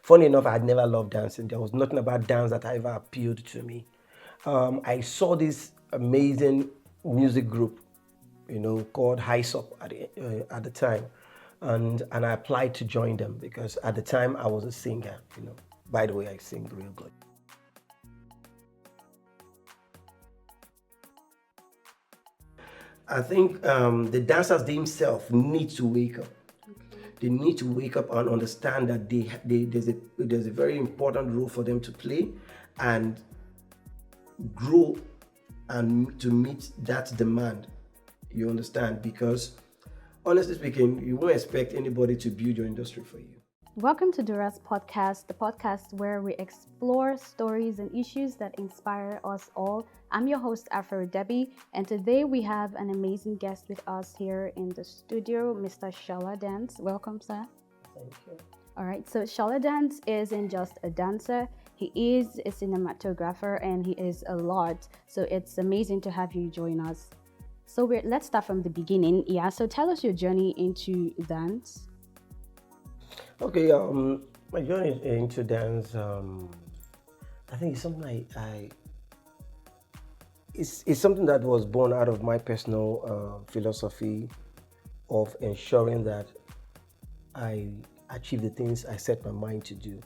Funny enough, I had never loved dancing. There was nothing about dance that ever appealed to me. I saw this amazing music group, called Hype at the time, and I applied to join them because at the time I was a singer. By the way, I sing real good. I think the dancers themselves need to wake up. They need to wake up and understand that there's a very important role for them to play and grow and to meet that demand. You understand? Because honestly speaking, you won't expect anybody to build your industry for you. Welcome to DURA'S podcast, the podcast where we explore stories and issues that inspire us all. I'm your host, Afro Debbie, and today we have an amazing guest with us here in the studio, Mr. Shala Dance. Welcome, sir. Thank you. All right, so Shala Dance isn't just a dancer, he is a cinematographer and he is a lot. So it's amazing to have you join us. So let's start from the beginning. Yeah, so tell us your journey into dance. Okay, my journey into dance, I think it's something it's something that was born out of my personal philosophy of ensuring that I achieve the things I set my mind to do.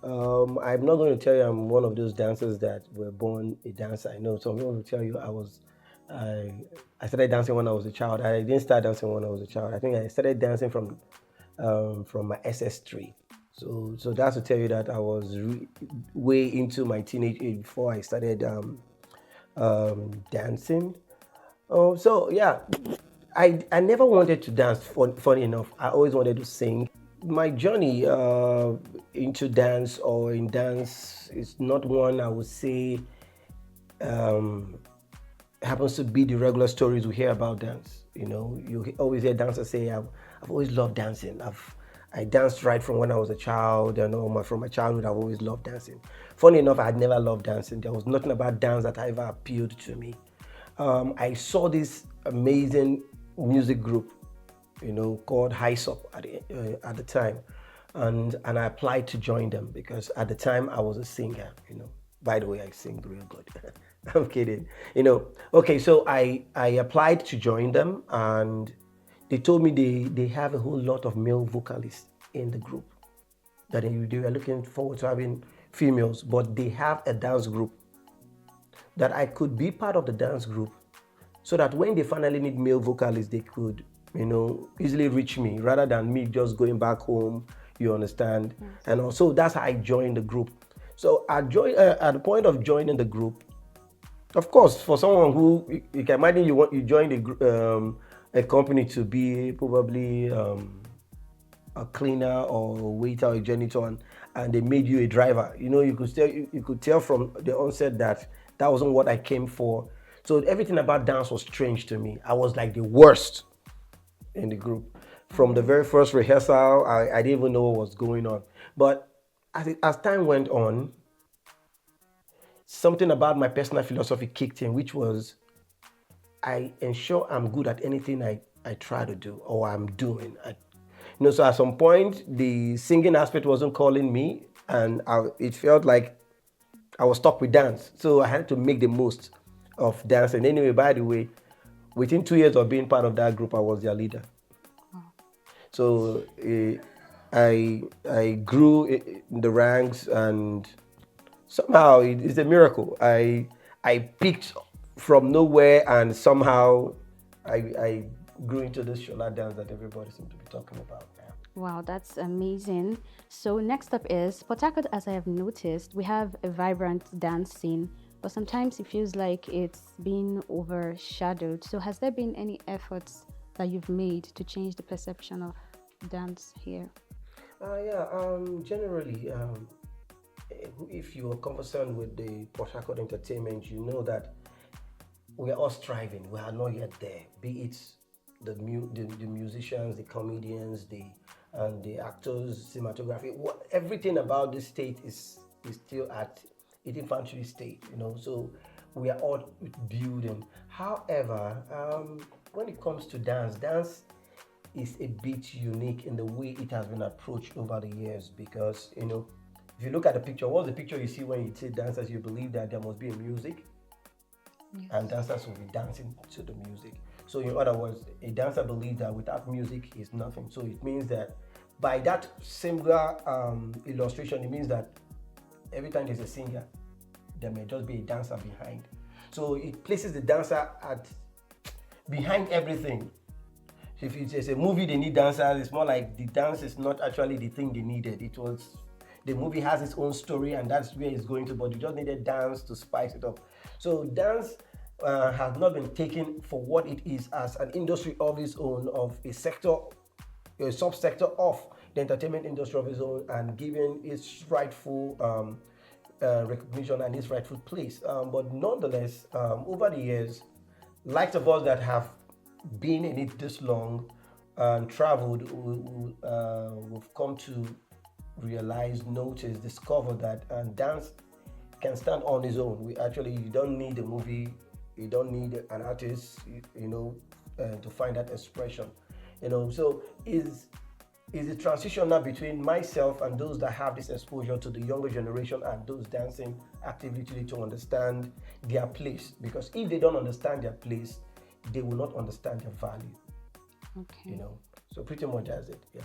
I'm not going to tell you I'm one of those dancers that were born a dancer. I know some people will tell you I started dancing when I was a child. I didn't start dancing when I was a child. I think I started dancing from my SS3. So that's to tell you that I was way into my teenage age before I started dancing. So yeah, I never wanted to dance. Funny enough, I always wanted to sing. My journey into dance or in dance is not one I would say happens to be the regular stories we hear about dance. You always hear dancers say, I've always loved dancing. I danced right from when I was a child, and from my childhood, I've always loved dancing. Funny enough, I had never loved dancing. There was nothing about dance that ever appealed to me. I saw this amazing music group, called Hype at the time, and I applied to join them because at the time I was a singer. By the way, I sing real good. I'm kidding. Okay, so I applied to join them, and they told me they have a whole lot of male vocalists in the group, that they were looking forward to having females, but they have a dance group, that I could be part of the dance group so that when they finally need male vocalists, they could, easily reach me rather than me just going back home, you understand? Yes. And also that's how I joined the group. So I joined at the point of joining the group. Of course, for someone who you can imagine you joined a company to be probably a cleaner or a waiter or a janitor, and they made you a driver. You could tell from the onset that wasn't what I came for. So everything about dance was strange to me. I was like the worst in the group. From the very first rehearsal, I didn't even know what was going on. But as time went on, something about my personal philosophy kicked in, which was I ensure I'm good at anything I try to do or I'm doing. So at some point, the singing aspect wasn't calling me, and it felt like I was stuck with dance. So I had to make the most of dance. And anyway, by the way, within 2 years of being part of that group, I was their leader. So I grew in the ranks, and somehow it's a miracle. I picked from nowhere, and somehow I grew into this Shola dance that everybody seems to be talking about now. Wow, that's amazing. So next up is Port Harcourt. As I have noticed, we have a vibrant dance scene, but sometimes it feels like it's been overshadowed. So has there been any efforts that you've made to change the perception of dance here? Generally, if you are conversant with the Port Harcourt entertainment, you know that we are all striving. We are not yet there. Be it the musicians, the comedians, the actors, cinematography. Everything about this state is still at its infancy state. So we are all building. However, when it comes to dance is a bit unique in the way it has been approached over the years, because if you look at the picture, what's the picture you see when you say dancers? You believe that there must be a music, and dancers will be dancing to the music. So in other words, a dancer believes that without music is nothing. So it means that by that singular illustration, it means that every time there's a singer, there may just be a dancer behind. So it places the dancer at behind everything. If it's a movie they need dancers, it's more like the dance is not actually the thing they needed. It was the movie has its own story, and that's where it's going to, but you just needed dance to spice it up. So dance has not been taken for what it is as an industry of its own, of a sector, a subsector of the entertainment industry of its own, and given its rightful recognition and its rightful place. But nonetheless, over the years, likes of us that have been in it this long and traveled, we've come to realize, notice, discover that dance can stand on its own. You don't need a movie, you don't need an artist, to find that expression. So is the transition now between myself and those that have this exposure to the younger generation and those dancing actively to understand their place. Because if they don't understand their place, they will not understand their value. Okay. So pretty much that's it. Yeah.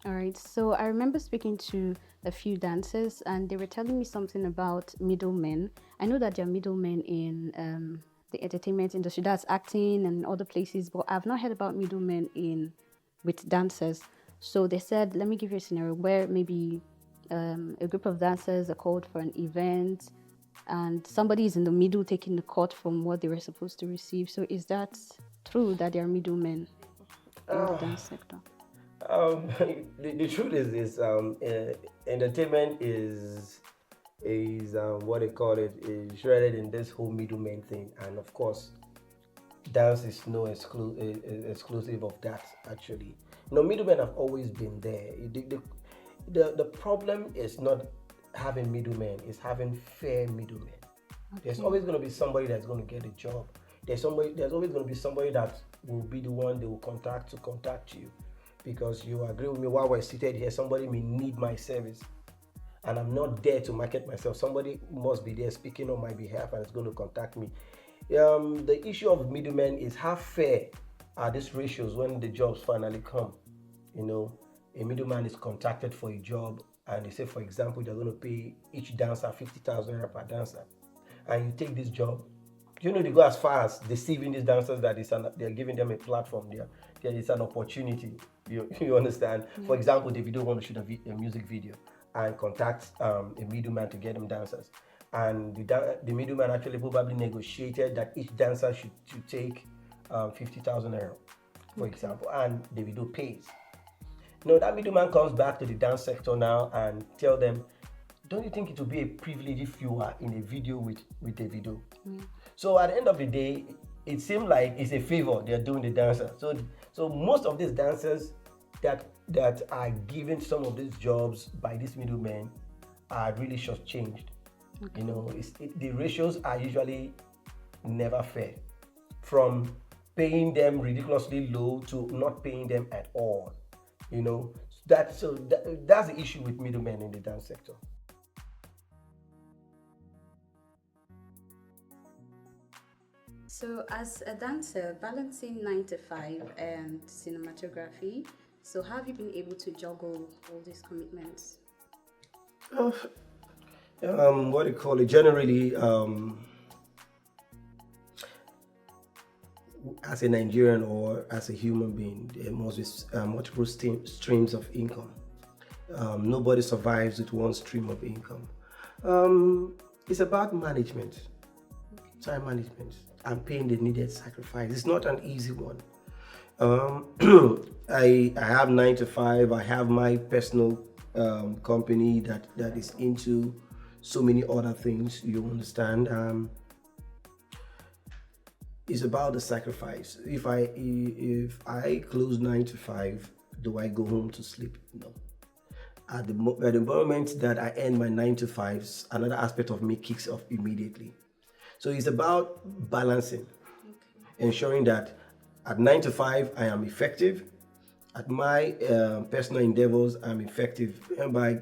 All right. So I remember speaking to a few dancers, and they were telling me something about middlemen. I know that there are middlemen in the entertainment industry, that's acting and other places, but I've not heard about middlemen with dancers. So they said, let me give you a scenario where maybe a group of dancers are called for an event, and somebody is in the middle taking the cut from what they were supposed to receive. So is that true that there are middlemen in the dance sector? The truth is this: entertainment is what they call it, is shredded in this whole middleman thing, and of course, dance is no exclusive of that. Actually, middlemen have always been there. The problem is not having middlemen; it's having fair middlemen. Okay. There's always going to be somebody that's going to get a job. There's always going to be somebody that will be the one they will contact you. Because you agree with me, while we're seated here, somebody may need my service, and I'm not there to market myself. Somebody must be there speaking on my behalf and is going to contact me. The issue of middlemen is how fair are these ratios when the jobs finally come. A middleman is contacted for a job, and they say, for example, they're going to pay each dancer 50,000 naira per dancer, and you take this job. They go as far as deceiving these dancers that they're giving them a platform. There is an opportunity. You understand? Mm-hmm. For example, Davido want to shoot a music video and contact a middleman to get them dancers. And the middleman actually probably negotiated that each dancer should take 50,000 naira, for example, and Davido pays. That middleman comes back to the dance sector now and tell them, don't you think it would be a privilege if you are in a video with Davido? Mm. So at the end of the day, it seems like it's a favor they're doing the dancer. So most of these dancers that are given some of these jobs by these middlemen are really shortchanged. Okay. The ratios are usually never fair, from paying them ridiculously low to not paying them at all. That's the issue with middlemen in the dance sector. So as a dancer, balancing 9 to 5 and cinematography, so how have you been able to juggle all these commitments? What do you call it? Generally, as a Nigerian or as a human being, there must be multiple streams of income. Nobody survives with one stream of income. It's about management, time management, and paying the needed sacrifice. It's not an easy one. I have 9 to 5. I have my personal company that is into so many other things. You understand? It's about the sacrifice. If I close 9 to 5, do I go home to sleep? No. At the moment that I end my 9 to 5s, another aspect of me kicks off immediately. So it's about balancing, ensuring that at 9 to 5 I am effective, At my personal endeavors, I'm effective. And by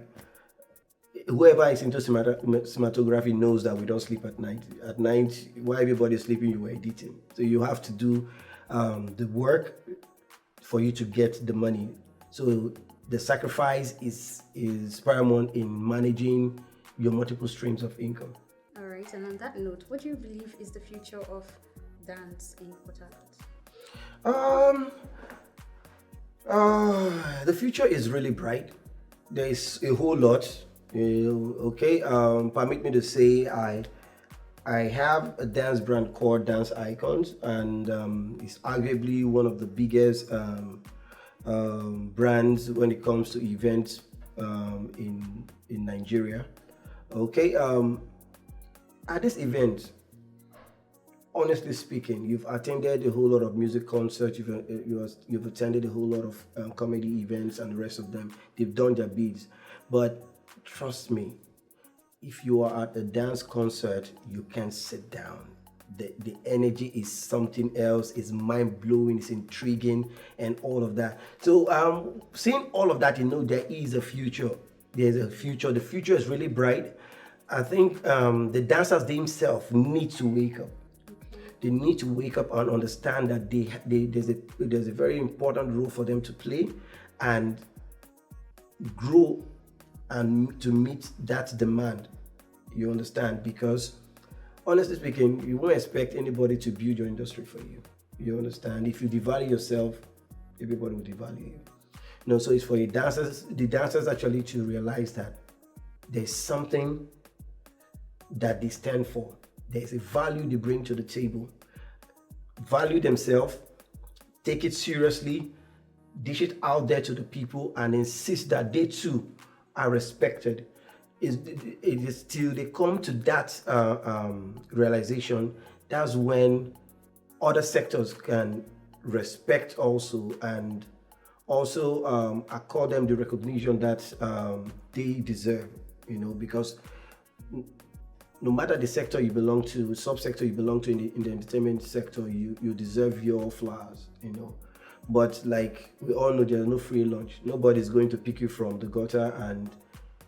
whoever is into cinematography knows that we don't sleep at night. At night, while everybody's sleeping, you were editing. So you have to do the work for you to get the money. So the sacrifice is paramount in managing your multiple streams of income. All right, and on that note, what do you believe is the future of dance in Port Harcourt? Um, the future is really bright. There is a whole lot. Okay. Permit me to say I have a dance brand called Dance Icons, and it's arguably one of the biggest brands when it comes to events in Nigeria. Okay. At this event, honestly speaking, you've attended a whole lot of music concerts, you've attended a whole lot of comedy events, and the rest of them. They've done their beats, but trust me, if you are at a dance concert, you can't sit down. The energy is something else. It's mind blowing. It's intriguing, and all of that. So, seeing all of that, there is a future. There's a future. The future is really bright. I think the dancers themselves need to wake up. They need to wake up and understand that there's a very important role for them to play, and grow and to meet that demand. You understand? Because honestly speaking, you won't expect anybody to build your industry for you. You understand? If you devalue yourself, everybody will devalue you. So it's for the dancers actually to realize that there's something that they stand for. There's a value they bring to the table. Value themselves, take it seriously, dish it out there to the people, and insist that they too are respected. It is till they come to that realization, that's when other sectors can respect also, and also accord them the recognition that they deserve, because no matter the sector you belong to, subsector you belong to in the entertainment sector, you deserve your flowers, But like we all know, there's no free lunch. Nobody's going to pick you from the gutter and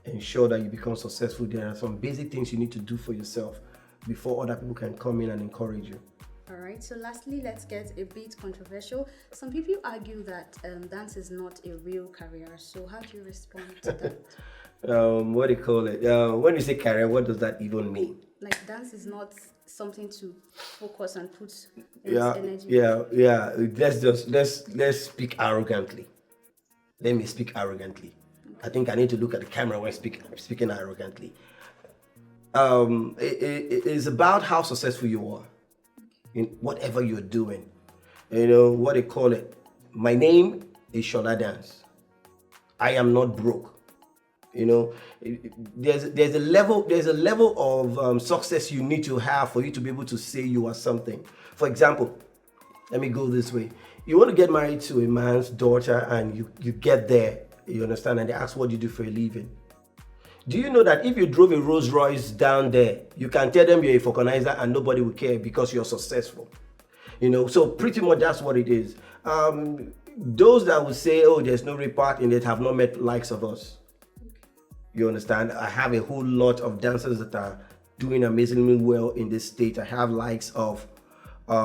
ensure that you become successful. There are some basic things you need to do for yourself before other people can come in and encourage you. All right, so lastly, let's get a bit controversial. Some people argue that dance is not a real career. So how do you respond to that? What do you call it? When you say career, what does that even mean? Like dance is not something to focus and put energy. Yeah. Let's speak arrogantly. Let me speak arrogantly. I think I need to look at the camera when speaking arrogantly. It is about how successful you are in whatever you're doing. What they call it. My name is Shola Dance. I am not broke. There's a level of success you need to have for you to be able to say you are something. For example, let me go this way. You want to get married to a man's daughter, and you get there, you understand, and they ask what you do for a living. Do you know that if you drove a Rolls Royce down there, you can tell them you're a vulcanizer and nobody will care because you're successful? So pretty much that's what it is. Those that would say, oh, there's no real part in it, have not met likes of us. You understand? I have a whole lot of dancers that are doing amazingly well in this state. I have likes of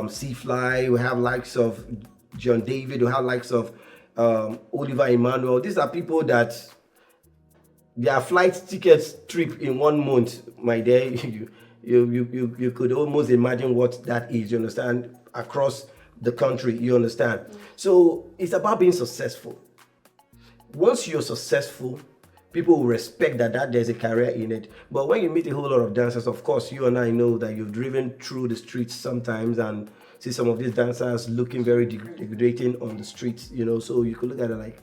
C-Fly, we have likes of John David, we have likes of Oliver Emmanuel. These are people that their flight tickets trip in 1 month, my dear, you could almost imagine what that is, you understand, across the country, you understand. So it's about being successful. Once you're successful, people will respect that there's a career in it. But when you meet a whole lot of dancers, of course, you and I know that you've driven through the streets sometimes and see some of these dancers looking very degrading on the streets, so you could look at it like,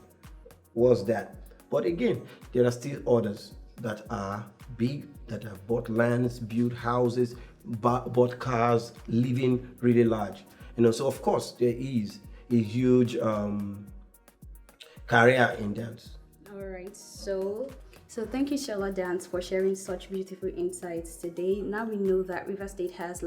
what's that? But again, there are still others that are big, that have bought lands, built houses, bought cars, living really large. So of course, there is a huge career in dance. All right, so thank you, Shola Dance, for sharing such beautiful insights today. Now we know that River State has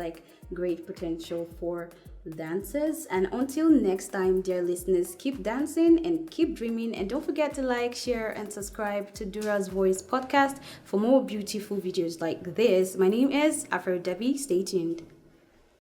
great potential for dances. And until next time, dear listeners, keep dancing and keep dreaming. And don't forget to like, share, and subscribe to Dura's Voice podcast for more beautiful videos like this. My name is Afro Debbie. Stay tuned.